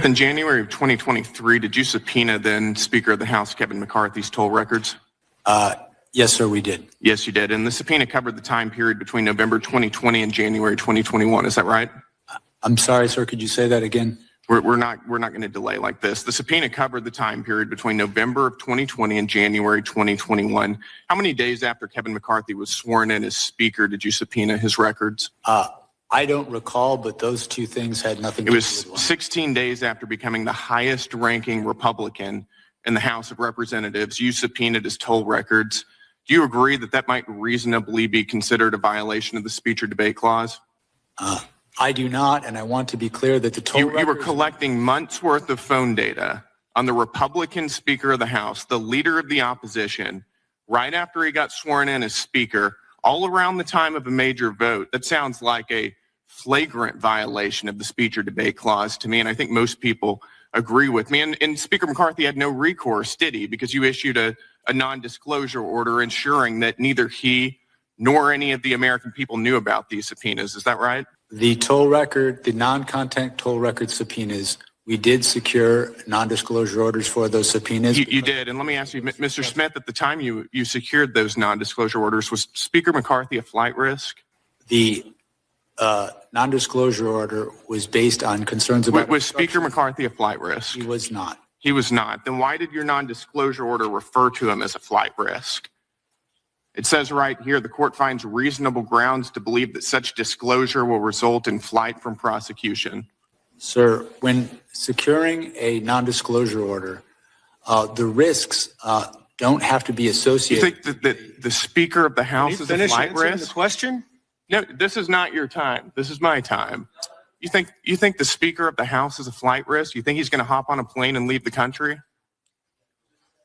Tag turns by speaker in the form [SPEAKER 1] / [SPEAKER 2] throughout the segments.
[SPEAKER 1] in January of 2023, did you subpoena then Speaker of the House Kevin McCarthy's toll records?
[SPEAKER 2] Yes, sir, we did.
[SPEAKER 1] Yes, you did. And the subpoena covered the time period between November 2020 and January 2021. Is that right?
[SPEAKER 2] I'm sorry, sir. Could you say that again?
[SPEAKER 1] We're not going to delay like this. The subpoena covered the time period between November of 2020 and January 2021. How many days after Kevin McCarthy was sworn in as Speaker did you subpoena his records?
[SPEAKER 2] I don't recall, but those two things had nothing to do with one.
[SPEAKER 1] It was 16 days after becoming the highest ranking Republican in the House of Representatives. You subpoenaed his toll records. Do you agree that that might reasonably be considered a violation of the speech or debate clause?
[SPEAKER 2] I do not, and I want to be clear that the toll records...
[SPEAKER 1] You were collecting months worth of phone data on the Republican Speaker of the House, the leader of the opposition, right after he got sworn in as Speaker, all around the time of a major vote. That sounds like a flagrant violation of the speech or debate clause to me, and I think most people agree with me. And Speaker McCarthy had no recourse, did he? Because you issued a non-disclosure order ensuring that neither he nor any of the American people knew about these subpoenas. Is that right?
[SPEAKER 2] The toll record, the non-content toll record subpoenas, we did secure non-disclosure orders for those subpoenas.
[SPEAKER 1] You did. And let me ask you, Mr. Smith, at the time you secured those non-disclosure orders, was Speaker McCarthy a flight risk?
[SPEAKER 2] The non-disclosure order was based on concerns about...
[SPEAKER 1] Was Speaker McCarthy a flight risk?
[SPEAKER 2] He was not.
[SPEAKER 1] He was not. Then why did your non-disclosure order refer to him as a flight risk? It says right here, the court finds reasonable grounds to believe that such disclosure will result in flight from prosecution.
[SPEAKER 2] Sir, when securing a non-disclosure order, the risks don't have to be associated...
[SPEAKER 1] You think that the Speaker of the House is a flight risk?
[SPEAKER 3] The question?
[SPEAKER 1] No, this is not your time. This is my time. You think the Speaker of the House is a flight risk? You think he's going to hop on a plane and leave the country?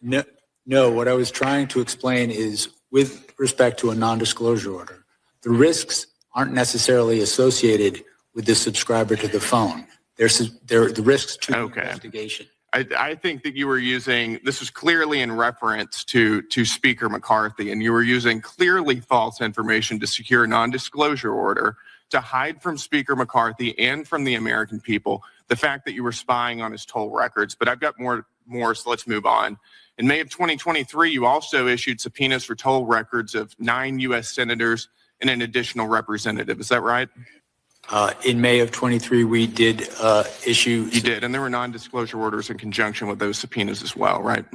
[SPEAKER 2] No, what I was trying to explain is with respect to a non-disclosure order, the risks aren't necessarily associated with the subscriber to the phone. They're the risks to investigation.
[SPEAKER 1] I think that you were using, this was clearly in reference to Speaker McCarthy, and you were using clearly false information to secure a non-disclosure order to hide from Speaker McCarthy and from the American people the fact that you were spying on his toll records. But I've got more, so let's move on. In May of 2023, you also issued subpoenas for toll records of 9 U.S. senators and an additional representative. Is that right?
[SPEAKER 2] In May of 23, we did issue...
[SPEAKER 1] You did, and there were non-disclosure orders in conjunction with those subpoenas as well, right?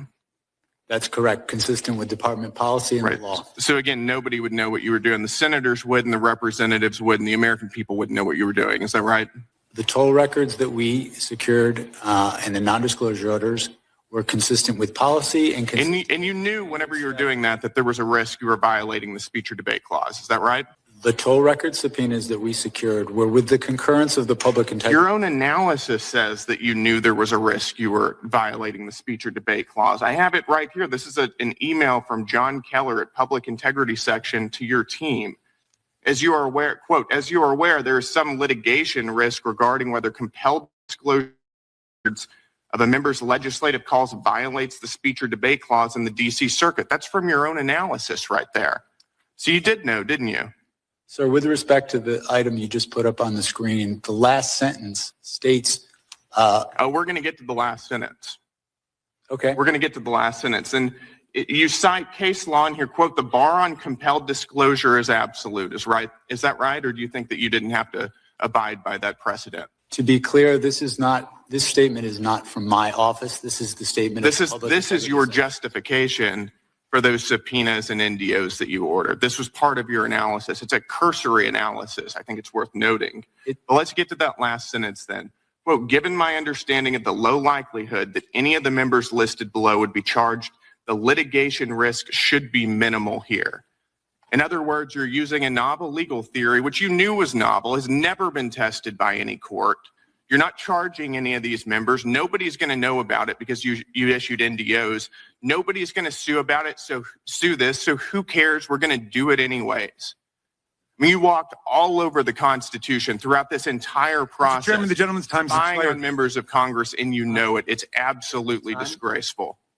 [SPEAKER 2] That's correct, consistent with department policy and the law.
[SPEAKER 1] So again, nobody would know what you were doing. The senators would, and the representatives would, and the American people wouldn't know what you were doing. Is that right?
[SPEAKER 2] The toll records that we secured and the non-disclosure orders were consistent with policy and...
[SPEAKER 1] And you knew whenever you were doing that there was a risk you were violating the speech or debate clause. Is that right?
[SPEAKER 2] The toll record subpoenas that we secured were with the concurrence of the public integrity.
[SPEAKER 1] Your own analysis says that you knew there was a risk you were violating the speech or debate clause. I have it right here. This is an email from John Keller at Public Integrity Section to your team. As you are aware, quote, as you are aware, there is some litigation risk regarding whether compelled disclosures of a member's legislative calls violates the speech or debate clause in the D.C. Circuit. That's from your own analysis right there. So you did know, didn't you?
[SPEAKER 2] Sir, with respect to the item you just put up on the screen, the last sentence states...
[SPEAKER 1] we're going to get to the last sentence.
[SPEAKER 2] Okay.
[SPEAKER 1] We're going to get to the last sentence. And you cite case law in here, quote, the bar on compelled disclosure is absolute. Is that right? Or do you think that you didn't have to abide by that precedent?
[SPEAKER 2] To be clear, this statement is not from my office. This is the statement
[SPEAKER 1] of the public. This is your justification for those subpoenas and NDOs that you ordered. This was part of your analysis. It's a cursory analysis. I think it's worth noting. But let's get to that last sentence then. Quote, given my understanding of the low likelihood that any of the members listed below would be charged, the litigation risk should be minimal here. In other words, you're using a novel legal theory, which you knew was novel, has never been tested by any court. You're not charging any of these members. Nobody's going to know about it because you issued NDOs. Nobody's going to sue about it, so sue this. So who cares? We're going to do it anyways. I mean, you walked all over the Constitution throughout this entire process.
[SPEAKER 3] Mr. Chairman, the gentleman's time is expired.
[SPEAKER 1] Spying on members of Congress, and you know it. It's absolutely disgraceful.